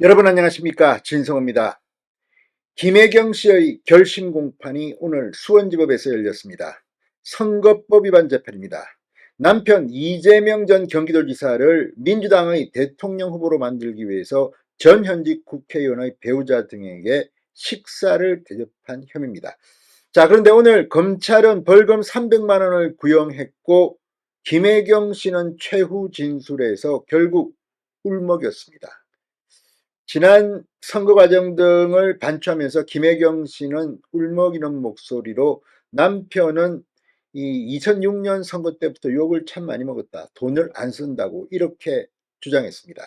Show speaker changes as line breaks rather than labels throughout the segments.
여러분 안녕하십니까, 진성호입니다. 김혜경 씨의 결심 공판이 오늘 수원지법에서 열렸습니다. 선거법 위반 재판입니다. 남편 이재명 전 경기도지사를 민주당의 대통령 후보로 만들기 위해서 전현직 국회의원의 배우자 등에게 식사를 대접한 혐의입니다. 자, 그런데 오늘 검찰은 벌금 300만 원을 구형했고 김혜경 씨는 최후 진술에서 결국 울먹였습니다. 지난 선거 과정 등을 반추하면서 김혜경 씨는 울먹이는 목소리로 남편은 이 2006년 선거 때부터 욕을 참 많이 먹었다, 돈을 안 쓴다고 이렇게 주장했습니다.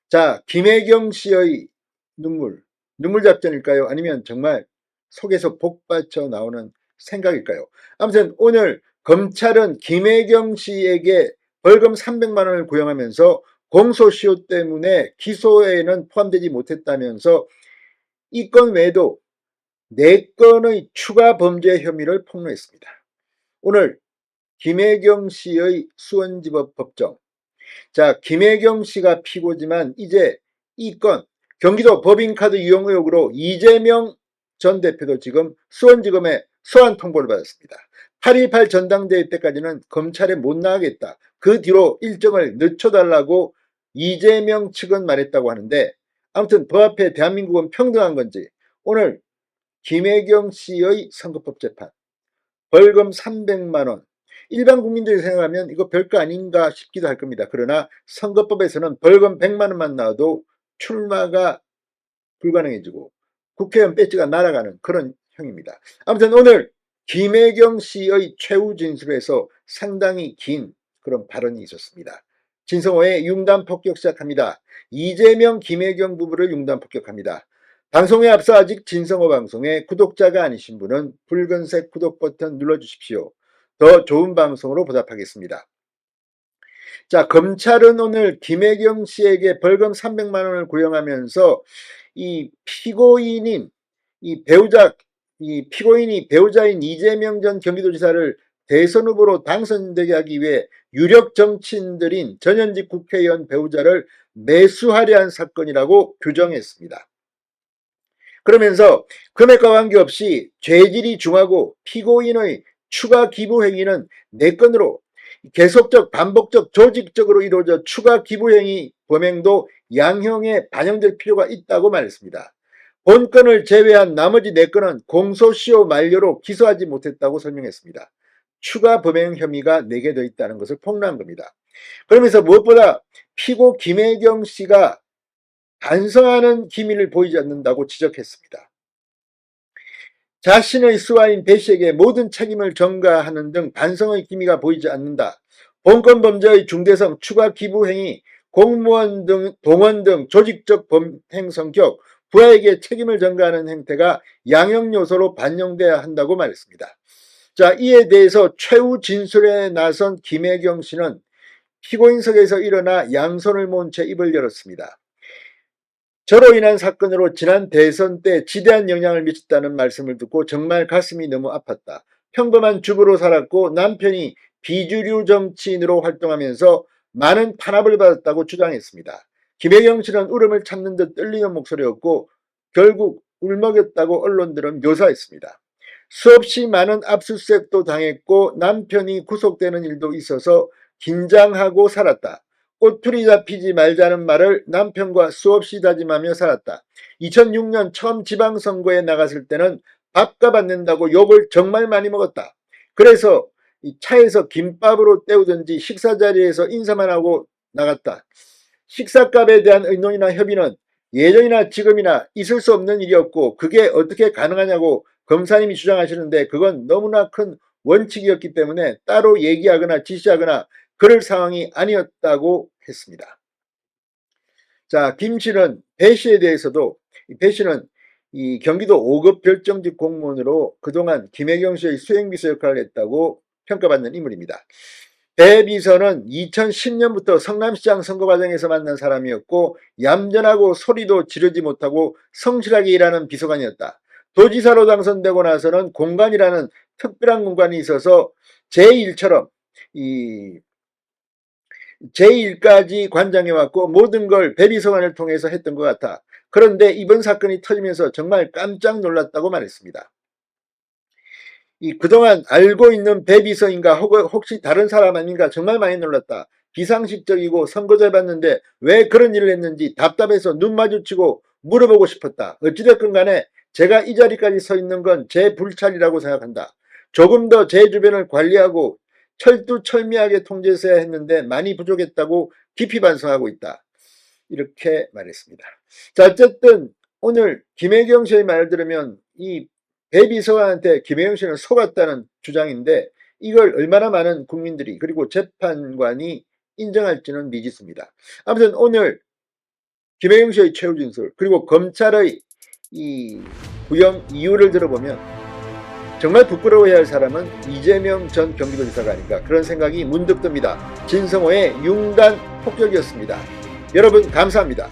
자, 김혜경 씨의 눈물 작전일까요? 아니면 정말 속에서 복받쳐 나오는 생각일까요? 아무튼 오늘 검찰은 김혜경 씨에게 벌금 300만 원을 구형하면서 공소시효 때문에 기소에는 포함되지 못했다면서 이 건 외에도 4건의 추가 범죄 혐의를 폭로했습니다. 오늘 김혜경 씨의 수원지법 법정. 자, 김혜경 씨가 피고지만 이제 이 건 경기도 법인카드 이용 의혹으로 이재명 전 대표도 지금 수원지검에 소환 통보를 받았습니다. 8.18 전당대회 때까지는 검찰에 못 나가겠다, 그 뒤로 일정을 늦춰달라고 이재명 측은 말했다고 하는데, 아무튼 법 앞에 대한민국은 평등한 건지 오늘 김혜경 씨의 선거법 재판, 벌금 300만 원. 일반 국민들이 생각하면 이거 별거 아닌가 싶기도 할 겁니다. 그러나 선거법에서는 벌금 100만 원만 나와도 출마가 불가능해지고 국회의원 배지가 날아가는 그런 형입니다. 아무튼 오늘 김혜경 씨의 최후 진술에서 상당히 긴 그런 발언이 있었습니다. 진성호의 융단 폭격 시작합니다. 이재명 김혜경 부부를 융단 폭격합니다. 방송에 앞서 아직 진성호 방송에 구독자가 아니신 분은 붉은색 구독 버튼 눌러주십시오. 더 좋은 방송으로 보답하겠습니다. 자, 검찰은 오늘 김혜경 씨에게 벌금 300만 원을 구형하면서 이 피고인인 피고인이 배우자인 이재명 전 경기도지사를 대선 후보로 당선되게 하기 위해 유력 정치인들인 전현직 국회의원 배우자를 매수하려 한 사건이라고 규정했습니다. 그러면서 금액과 관계없이 죄질이 중하고 피고인의 추가 기부 행위는 4건으로 계속적 반복적 조직적으로 이루어져 추가 기부 행위 범행도 양형에 반영될 필요가 있다고 말했습니다. 본건을 제외한 나머지 4건은 공소시효 만료로 기소하지 못했다고 설명했습니다. 추가 범행 혐의가 4개 더 있다는 것을 폭로한 겁니다. 그러면서 무엇보다 피고 김혜경 씨가 반성하는 기미를 보이지 않는다고 지적했습니다. 자신의 수하인 배 씨에게 모든 책임을 전가하는 등 반성의 기미가 보이지 않는다. 본건 범죄의 중대성, 추가 기부 행위, 공무원 등 동원 등 조직적 범행 성격, 부하에게 책임을 전가하는 행태가 양형 요소로 반영돼야 한다고 말했습니다. 자, 이에 대해서 최후 진술에 나선 김혜경 씨는 피고인석에서 일어나 양손을 모은 채 입을 열었습니다. 저로 인한 사건으로 지난 대선 때 지대한 영향을 미쳤다는 말씀을 듣고 정말 가슴이 너무 아팠다. 평범한 주부로 살았고 남편이 비주류 정치인으로 활동하면서 많은 탄압을 받았다고 주장했습니다. 김혜경 씨는 울음을 참는 듯 떨리는 목소리였고 결국 울먹였다고 언론들은 묘사했습니다. 수없이 많은 압수수색도 당했고 남편이 구속되는 일도 있어서 긴장하고 살았다. 꼬투리 잡히지 말자는 말을 남편과 수없이 다짐하며 살았다. 2006년 처음 지방선거에 나갔을 때는 밥값 안 낸다고 욕을 정말 많이 먹었다. 그래서 차에서 김밥으로 때우든지 식사 자리에서 인사만 하고 나갔다. 식사값에 대한 의논이나 협의는 예전이나 지금이나 있을 수 없는 일이었고 그게 어떻게 가능하냐고 검사님이 주장하시는데 그건 너무나 큰 원칙이었기 때문에 따로 얘기하거나 지시하거나 그럴 상황이 아니었다고 했습니다. 자, 김 씨는 배 씨에 대해서도 배 씨는 이 경기도 5급 별정직 공무원으로 그동안 김혜경 씨의 수행비서 역할을 했다고 평가받는 인물입니다. 배 비서는 2010년부터 성남시장 선거 과정에서 만난 사람이었고 얌전하고 소리도 지르지 못하고 성실하게 일하는 비서관이었다. 도지사로 당선되고 나서는 공간이라는 특별한 공간이 있어서 제1처럼 제1까지 관장해왔고 모든 걸 배비서관을 통해서 했던 것 같아. 그런데 이번 사건이 터지면서 정말 깜짝 놀랐다고 말했습니다. 그동안 알고 있는 배비서인가 혹시 다른 사람 아닌가 정말 많이 놀랐다. 비상식적이고 선거제 봤는데 왜 그런 일을 했는지 답답해서 눈 마주치고 물어보고 싶었다. 어찌됐건 간에 제가 이 자리까지 서 있는 건 제 불찰이라고 생각한다. 조금 더 제 주변을 관리하고 철두철미하게 통제했어야 했는데 많이 부족했다고 깊이 반성하고 있다. 이렇게 말했습니다. 자, 어쨌든 오늘 김혜경 씨의 말을 들으면 이 배비서관한테 김혜경 씨는 속았다는 주장인데 이걸 얼마나 많은 국민들이 그리고 재판관이 인정할지는 미지수입니다. 아무튼 오늘 김혜경 씨의 최후 진술 그리고 검찰의 이 구형 이유를 들어보면 정말 부끄러워해야 할 사람은 이재명 전 경기도지사가 아닌가 그런 생각이 문득 듭니다. 진성호의 융단 폭격이었습니다. 여러분 감사합니다.